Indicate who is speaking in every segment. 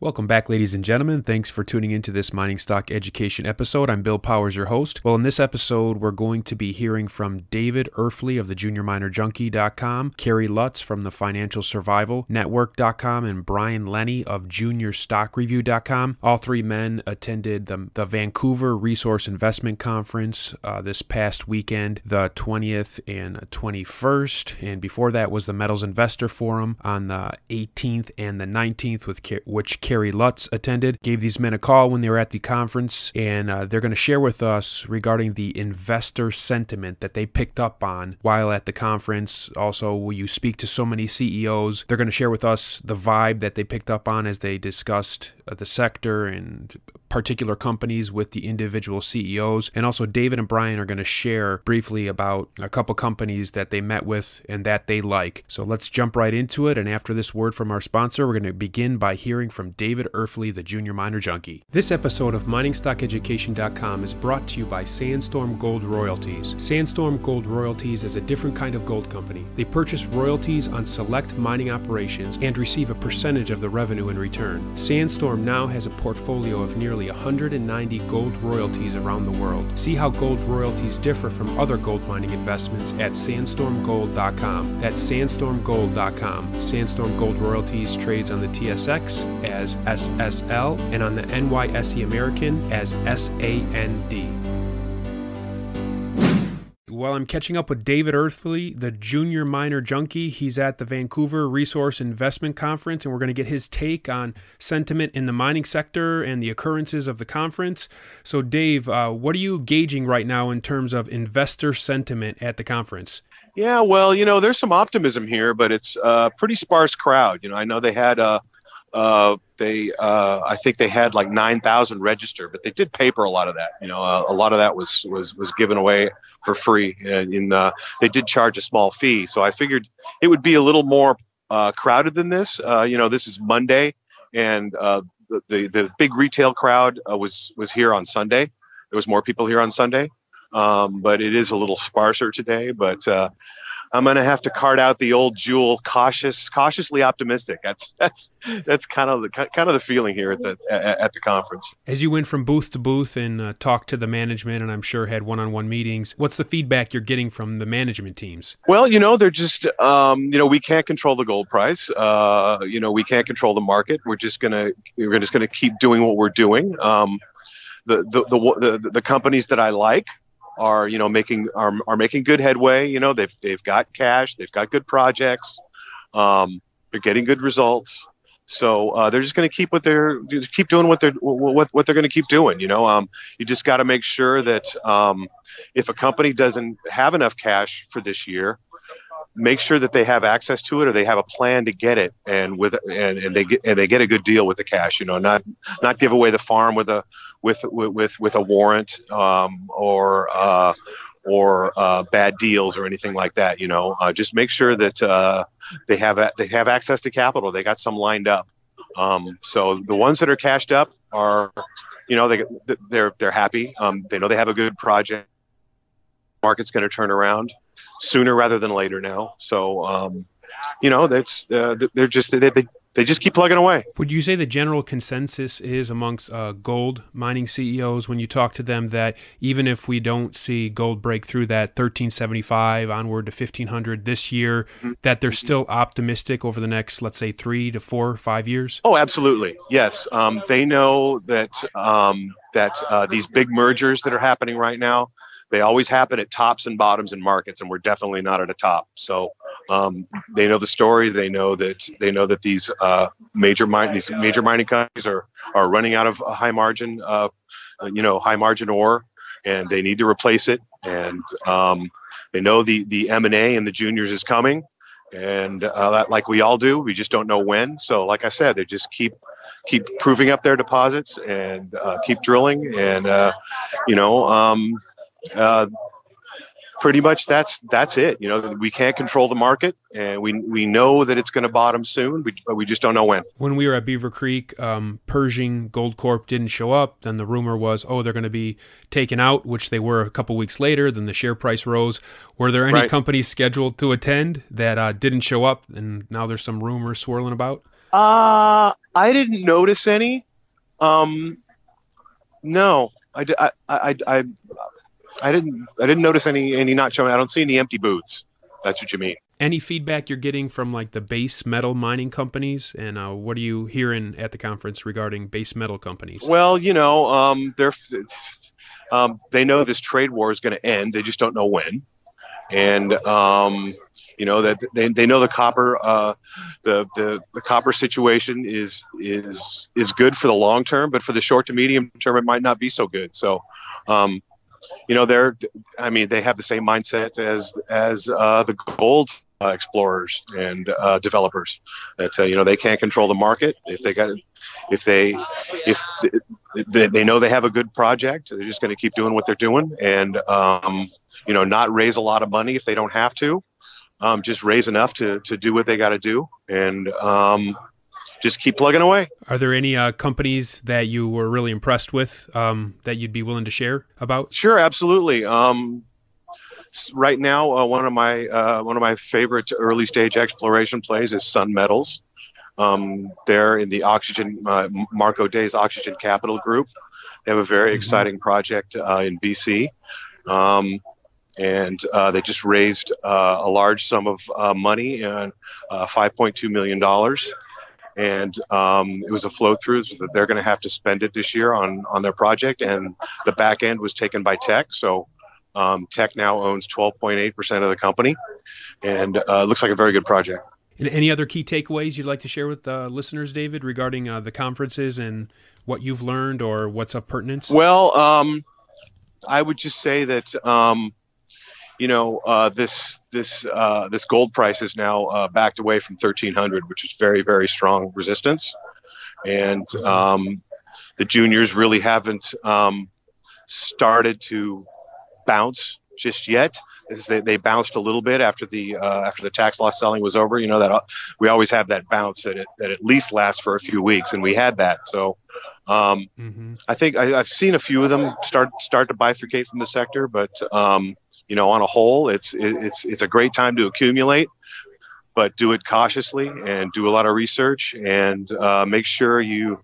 Speaker 1: Welcome back, ladies and gentlemen. Thanks for tuning into this Mining Stock Education episode. I'm Bill Powers, your host. Well, in this episode, we're going to be hearing from David Erfle of the JuniorMinerJunkie.com, Kerry Lutz from the Financial Survival Network.com, and Brian Leni of JuniorStockReview.com. All three men attended the Vancouver Resource Investment Conference this past weekend, the 20th and 21st. And before that was the Metals Investor Forum on the 18th and the 19th, which Kerry Lutz attended. Gave these men a call when they were at the conference, and they're going to share with us regarding the investor sentiment that they picked up on while at the conference. Also, will you speak to so many CEOs? They're going to share with us the vibe that they picked up on as they discussed the sector and particular companies with the individual CEOs. And also David and Brian are going to share briefly about a couple companies that they met with and that they like. So let's jump right into it. And after this word from our sponsor, we're going to begin by hearing from David Erfle, the Junior Miner Junkie. This episode of MiningStockEducation.com is brought to you by Sandstorm Gold Royalties. Sandstorm Gold Royalties is a different kind of gold company. They purchase royalties on select mining operations and receive a percentage of the revenue in return. Sandstorm now has a portfolio of nearly 190 gold royalties around the world. See how gold royalties differ from other gold mining investments at sandstormgold.com. That's sandstormgold.com. Sandstorm Gold Royalties trades on the TSX as SSL and on the NYSE American as SAND. Well, I'm catching up with David Erfle, the Junior Miner Junkie. He's at the Vancouver Resource Investment Conference, and we're going to get his take on sentiment in the mining sector and the occurrences of the conference. So, Dave, what are you gauging right now in terms of investor sentiment at the conference?
Speaker 2: Yeah, well, there's some optimism here, but it's a pretty sparse crowd. I know they had I think they had like 9,000 register, but they did paper a lot of that. A lot of that was given away for free, and they did charge a small fee. So I figured it would be a little more crowded than this. This is Monday, and the big retail crowd was here on Sunday. There was more people here on Sunday, but it is a little sparser today. But I'm going to have to cart out the old jewel, cautiously optimistic. That's kind of the feeling here at the conference.
Speaker 1: As you went from booth to booth and talked to the management, and I'm sure had one-on-one meetings, what's the feedback you're getting from the management teams?
Speaker 2: Well, they're just, we can't control the gold price. We can't control the market. We're just gonna keep doing what we're doing. The companies that I like are making good headway. They've got cash, they've got good projects, they're getting good results. So they're just going to keep doing what they're going to keep doing. You just got to make sure that if a company doesn't have enough cash for this year, make sure that they have access to it, or they have a plan to get it, and they get a good deal with the cash. Not give away the farm with a warrant or bad deals or anything like that. Just make sure that they have access to capital. They got some lined up. So the ones that are cashed up are, they're happy. They know they have a good project. Market's going to turn around sooner rather than later now. So they just keep plugging away.
Speaker 1: Would you say the general consensus is amongst gold mining CEOs when you talk to them that even if we don't see gold break through that 1375 onward to 1500 this year, that they're still optimistic over the next, let's say, 3 to 4, 5 years?
Speaker 2: Oh, absolutely. Yes. They know that these big mergers that are happening right now, they always happen at tops and bottoms in markets, and we're definitely not at a top. So they know the story. They know that these major mining companies are running out of high margin ore, and they need to replace it. And they know the M&A and the juniors is coming, and like we all do, we just don't know when. So, like I said, they just keep proving up their deposits and keep drilling, and pretty much that's it. We can't control the market, and we know that it's going to bottom soon, but we just don't know when.
Speaker 1: When we were at Beaver Creek, Pershing Gold Corp didn't show up. Then the rumor was, they're going to be taken out, which they were a couple weeks later. Then the share price rose. Were there any companies scheduled to attend that didn't show up, and now there's some rumors swirling about?
Speaker 2: I didn't notice any. No, I didn't notice any not showing. I don't see any empty booths. That's what you mean.
Speaker 1: Any feedback you're getting from like the base metal mining companies, and what are you hearing at the conference regarding base metal companies?
Speaker 2: Well, they know this trade war is going to end. They just don't know when. And that they know the copper the copper situation is good for the long term, but for the short to medium term, it might not be so good. So. They have the same mindset as the gold explorers and developers. That they can't control the market. If they know they have a good project, they're just going to keep doing what they're doing, and not raise a lot of money if they don't have to. Just raise enough to do what they got to do, and just keep plugging away.
Speaker 1: Are there any companies that you were really impressed with that you'd be willing to share about?
Speaker 2: Sure, absolutely. Right now, one of my favorite early stage exploration plays is Sun Metals. They're in the Oxygen Marco Day's Oxygen Capital Group. They have a very exciting project in BC. And they just raised a large sum of money, $5.2 million. And it was a flow through, so that they're going to have to spend it this year on their project. And the back end was taken by Teck. So Teck now owns 12.8% of the company, and it looks like a very good project.
Speaker 1: And any other key takeaways you'd like to share with listeners, David, regarding the conferences and what you've learned or what's of pertinence?
Speaker 2: Well, I would just say that this gold price is now backed away from 1,300, which is very, very strong resistance. And the juniors really haven't started to bounce just yet. They bounced a little bit after the tax loss selling was over. That we always have that bounce that at least lasts for a few weeks, and we had that. So I think I've seen a few of them start to bifurcate from the sector, but on a whole, it's a great time to accumulate, but do it cautiously and do a lot of research, and make sure you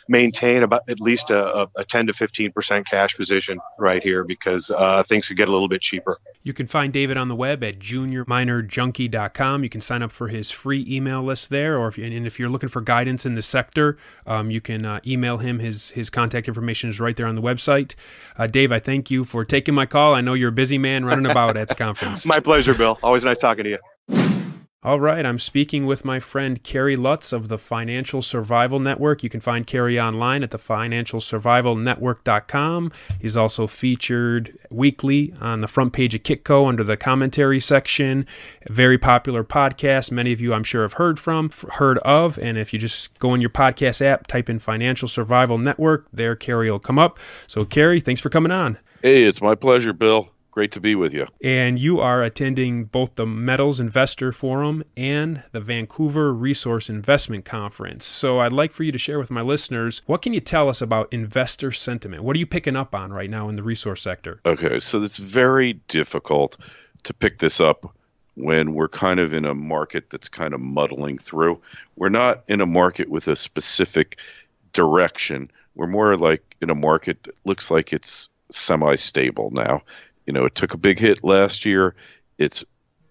Speaker 2: maintain about at least a 10 to 15% cash position right here, because things could get a little bit cheaper.
Speaker 1: You can find David on the web at juniorminerjunkie.com. You can sign up for his free email list there, or if you're looking for guidance in the sector, you can email him. His contact information is right there on the website. Dave, I thank you for taking my call. I know you're a busy man running about at the conference.
Speaker 2: My pleasure, Bill. Always nice talking to you.
Speaker 1: All right, I'm speaking with my friend Kerry Lutz of the Financial Survival Network. You can find Kerry online at thefinancialsurvivalnetwork.com. He's also featured weekly on the front page of Kitco under the commentary section. A very popular podcast. Many of you, I'm sure, have heard of. And if you just go in your podcast app, type in Financial Survival Network, there Kerry will come up. So, Kerry, thanks for coming on.
Speaker 3: Hey, it's my pleasure, Bill. Great to be with you.
Speaker 1: And you are attending both the Metals Investor Forum and the Vancouver Resource Investment Conference. So I'd like for you to share with my listeners, what can you tell us about investor sentiment? What are you picking up on right now in the resource sector?
Speaker 3: Okay, so it's very difficult to pick this up when we're kind of in a market that's kind of muddling through. We're not in a market with a specific direction. We're more like in a market that looks like it's semi-stable now. It took a big hit last year. It's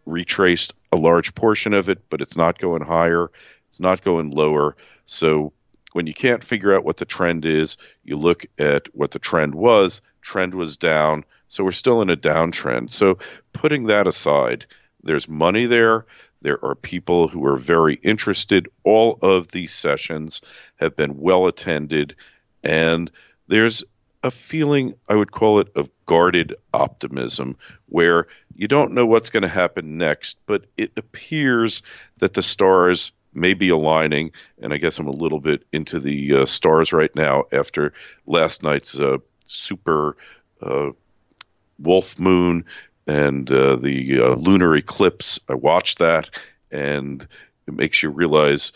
Speaker 3: retraced a large portion of it, but it's not going higher. It's not going lower. So when you can't figure out what the trend is, you look at what the trend was. Trend was down. So we're still in a downtrend. So putting that aside, there's money there. There are people who are very interested. All of these sessions have been well attended, and there's a feeling, I would call it, of guarded optimism, where you don't know what's going to happen next, but it appears that the stars may be aligning, and I guess I'm a little bit into the stars right now after last night's super wolf moon and the lunar eclipse. I watched that, and it makes you realize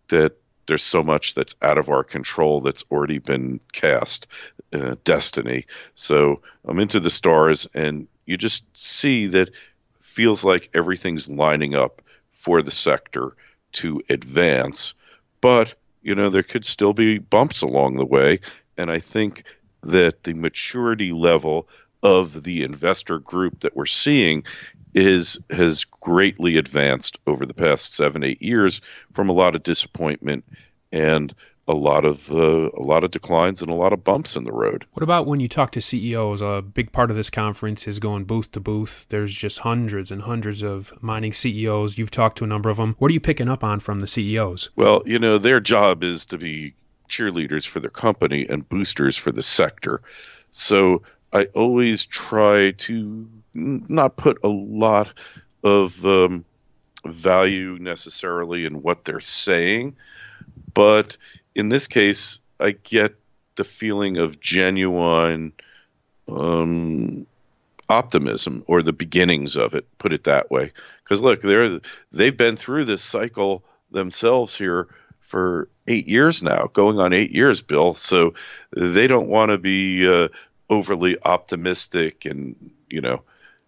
Speaker 3: that there's so much that's out of our control that's already been cast, destiny. So I'm into the stars, and you just see that feels like everything's lining up for the sector to advance. but there could still be bumps along the way. And I think that the maturity level of the investor group that we're seeing has greatly advanced over the past 7-8 years from a lot of disappointment and a lot of declines and a lot of bumps in the road.
Speaker 1: What about when you talk to CEOs? A big part of this conference is going booth to booth. There's just hundreds and hundreds of mining CEOs. You've talked to a number of them. What are you picking up on from the CEOs?
Speaker 3: Well, their job is to be cheerleaders for their company and boosters for the sector. So I always try to not put a lot of value necessarily in what they're saying, but in this case, I get the feeling of genuine optimism, or the beginnings of it, put it that way. Because look, they've been through this cycle themselves here for 8 years now, going on 8 years, Bill. So they don't want to be overly optimistic and,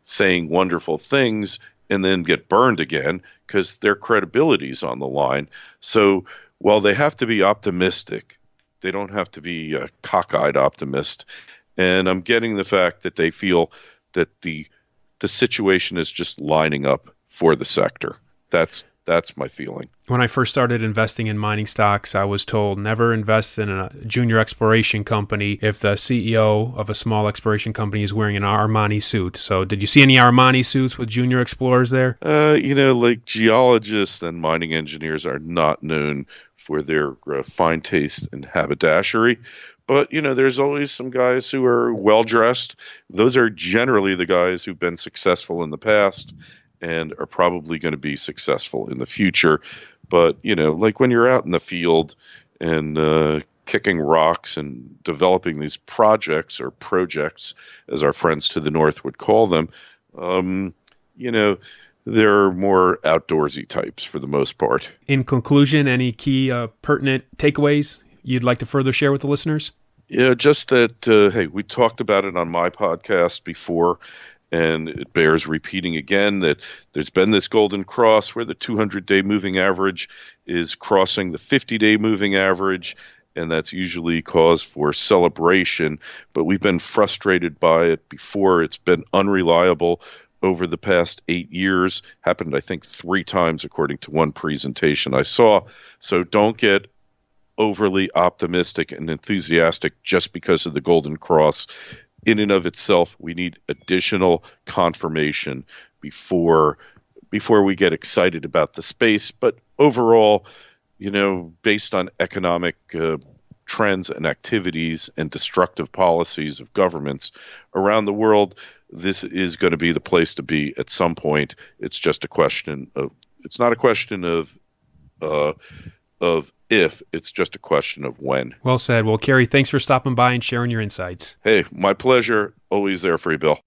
Speaker 3: saying wonderful things and then get burned again, because their credibility's on the line. So while they have to be optimistic, they don't have to be a cockeyed optimist. And I'm getting the fact that they feel that the situation is just lining up for the sector. That's my feeling.
Speaker 1: When I first started investing in mining stocks, I was told never invest in a junior exploration company if the CEO of a small exploration company is wearing an Armani suit. So did you see any Armani suits with junior explorers there?
Speaker 3: Like geologists and mining engineers are not known for their fine taste and haberdashery. But, there's always some guys who are well-dressed. Those are generally the guys who've been successful in the past and are probably going to be successful in the future. But, like when you're out in the field and kicking rocks and developing these projects, or projects, as our friends to the north would call them, they're more outdoorsy types for the most part.
Speaker 1: In conclusion, any key pertinent takeaways you'd like to further share with the listeners?
Speaker 3: Yeah, just that, hey, we talked about it on my podcast before, and it bears repeating again that there's been this golden cross where the 200-day moving average is crossing the 50-day moving average, and that's usually cause for celebration. But we've been frustrated by it before. It's been unreliable over the past 8 years. Happened, I think, 3 times, according to one presentation I saw. So don't get overly optimistic and enthusiastic just because of the golden cross. In and of itself, we need additional confirmation before we get excited about the space. But overall, based on economic trends and activities and destructive policies of governments around the world, this is going to be the place to be at some point. It's just a question of, it's not a question of if, it's just a question of when.
Speaker 1: Well said. Well, Kerry, thanks for stopping by and sharing your insights.
Speaker 3: Hey, my pleasure. Always there for you, Bill.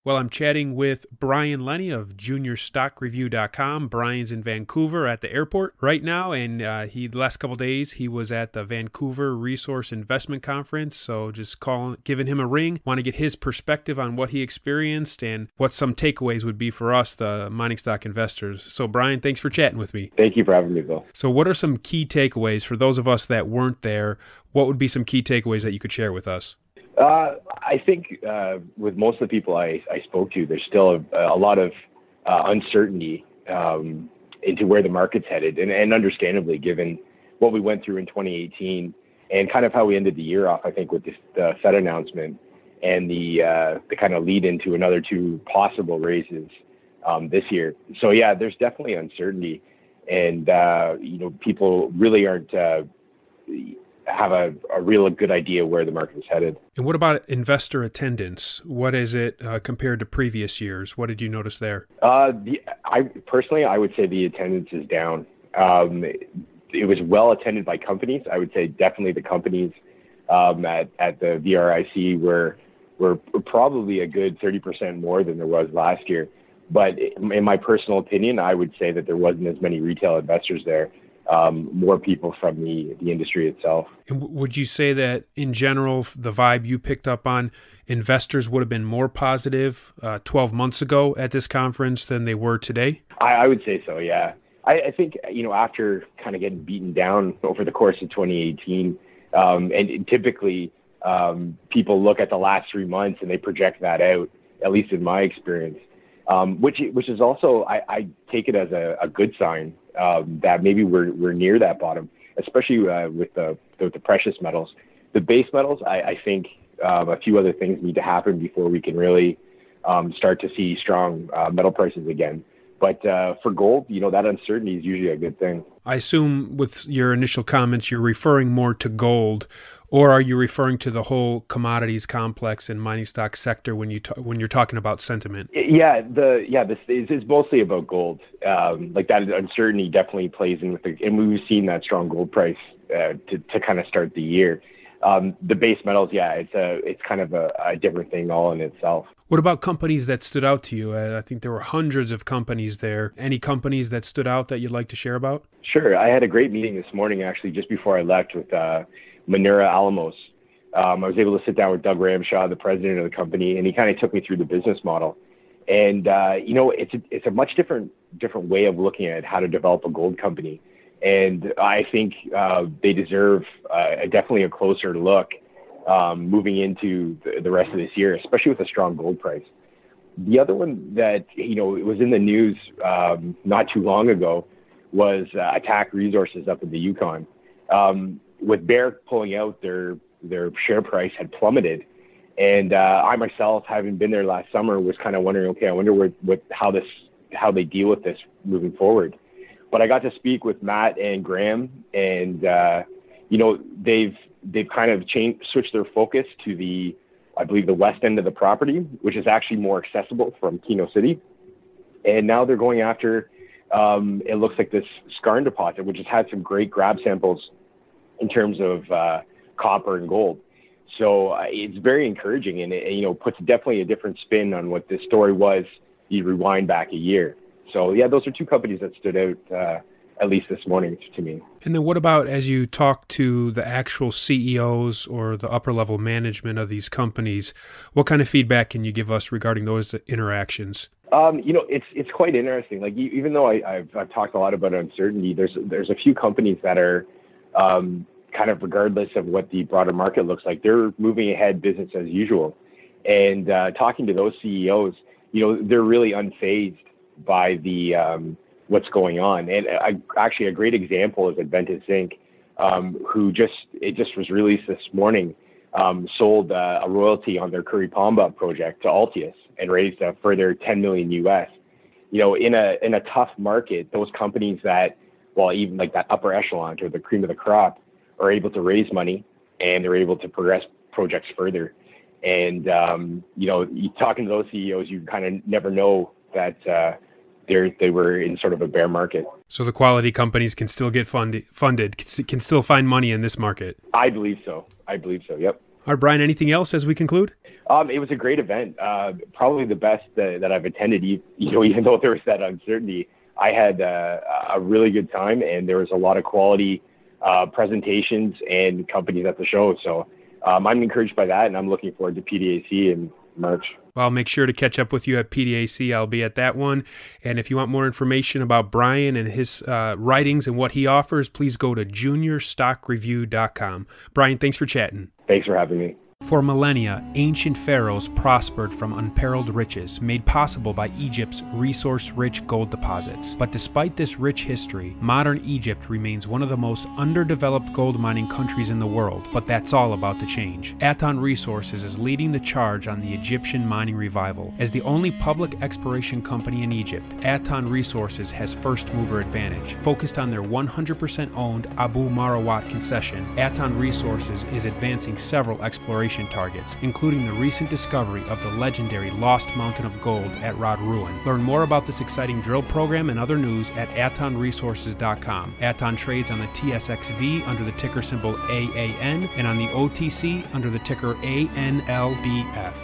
Speaker 1: Well, I'm chatting with Brian Leni of JuniorStockReview.com. Brian's in Vancouver at the airport right now, and the last couple of days he was at the Vancouver Resource Investment Conference. So just giving him a ring. Want to get his perspective on what he experienced and what some takeaways would be for us, the mining stock investors. So, Brian, thanks for chatting with me.
Speaker 4: Thank you for having me, Bill.
Speaker 1: So, what are some key takeaways for those of us that weren't there? What would be some key takeaways that you could share with us?
Speaker 4: I think with most of the people I spoke to, there's still a lot of uncertainty into where the market's headed, and understandably, given what we went through in 2018 and kind of how we ended the year off, I think, with the Fed announcement and the kind of lead into another 2 possible raises this year. So, yeah, there's definitely uncertainty, and, people really aren't have a real good idea where the market is headed.
Speaker 1: And what about investor attendance? What is it compared to previous years? What did you notice there? I
Speaker 4: would say the attendance is down. It was well attended by companies. I would say definitely the companies at the VRIC were probably a good 30% more than there was last year. But in my personal opinion, I would say that there wasn't as many retail investors there. More people from the industry itself.
Speaker 1: And would you say that in general, the vibe you picked up on, investors would have been more positive 12 months ago at this conference than they were today?
Speaker 4: I would say so, yeah. I think, after kind of getting beaten down over the course of 2018, and typically people look at the last 3 months and they project that out, at least in my experience, which is also, I take it as a good sign that maybe we're near that bottom, especially with the precious metals. The base metals, I think a few other things need to happen before we can really start to see strong metal prices again. But for gold, that uncertainty is usually a good thing.
Speaker 1: I assume with your initial comments, you're referring more to gold, or are you referring to the whole commodities complex and mining stock sector when you're talking about sentiment?
Speaker 4: This is mostly about gold. Like that uncertainty definitely plays in with and we've seen that strong gold price to kind of start the year. The base metals, it's kind of a different thing all in itself.
Speaker 1: What about companies that stood out to you? I think there were hundreds of companies there. Any companies that stood out that you'd like to share about?
Speaker 4: Sure. I had a great meeting this morning, actually, just before I left with Manura Alamos. I was able to sit down with Doug Ramshaw, the president of the company, and he kind of took me through the business model. And, it's a much different way of looking at how to develop a gold company. And I think they deserve definitely a closer look moving into the rest of this year, especially with a strong gold price. The other one that, it was in the news not too long ago was Attack Resources up in the Yukon. With Bear pulling out, their share price had plummeted. And I myself, having been there last summer, was kind of wondering, okay, I wonder how they deal with this moving forward. But I got to speak with Matt and Graham, and they've kind of switched their focus to I believe the west end of the property, which is actually more accessible from Keno City. And now they're going after, it looks like this skarn deposit, which has had some great grab samples in terms of copper and gold. So it's very encouraging, and it puts definitely a different spin on what this story was. You rewind back a year. So, those are two companies that stood out, at least this morning to me.
Speaker 1: And then what about as you talk to the actual CEOs or the upper level management of these companies, what kind of feedback can you give us regarding those interactions?
Speaker 4: It's quite interesting. Like, even though I've talked a lot about uncertainty, there's a few companies that are kind of regardless of what the broader market looks like, they're moving ahead business as usual. And talking to those CEOs, they're really unfazed by the what's going on. And actually a great example is Adventus Zinc, who just was released this morning, sold a royalty on their Curipamba project to Altius and raised a further $10 million US. In a tough market, those companies that, even like that upper echelon or the cream of the crop, are able to raise money and they're able to progress projects further. And you talking to those CEOs, you kind of never know that they were in sort of a bear market.
Speaker 1: So the quality companies can still get funded, can still find money in this market.
Speaker 4: I believe so. Yep.
Speaker 1: All right, Brian, anything else as we conclude?
Speaker 4: It was a great event. Probably the best that I've attended, even though there was that uncertainty. I had a really good time, and there was a lot of quality presentations and companies at the show. So I'm encouraged by that, and I'm looking forward to PDAC in March.
Speaker 1: Well, I'll make sure to catch up with you at PDAC. I'll be at that one. And if you want more information about Brian and his writings and what he offers, please go to juniorstockreview.com. Brian, thanks for chatting.
Speaker 4: Thanks for having me.
Speaker 1: For millennia, ancient pharaohs prospered from unparalleled riches made possible by Egypt's resource-rich gold deposits. But despite this rich history, modern Egypt remains one of the most underdeveloped gold mining countries in the world, but that's all about to change. Aton Resources is leading the charge on the Egyptian mining revival. As the only public exploration company in Egypt, Aton Resources has first-mover advantage. Focused on their 100% owned Abu Marawat concession, Aton Resources is advancing several exploration targets, including the recent discovery of the legendary Lost Mountain of Gold at Rod Ruin. Learn more about this exciting drill program and other news at atonresources.com. Aton trades on the TSXV under the ticker symbol AAN and on the OTC under the ticker ANLBF.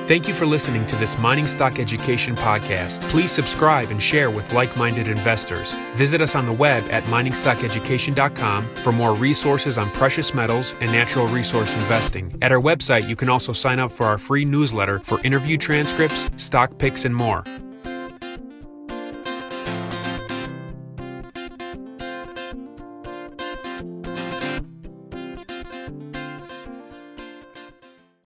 Speaker 1: Thank you for listening to this Mining Stock Education podcast. Please subscribe and share with like-minded investors. Visit us on the web at MiningStockEducation.com for more resources on precious metals and natural resource investing. At our website, you can also sign up for our free newsletter for interview transcripts, stock picks, and more.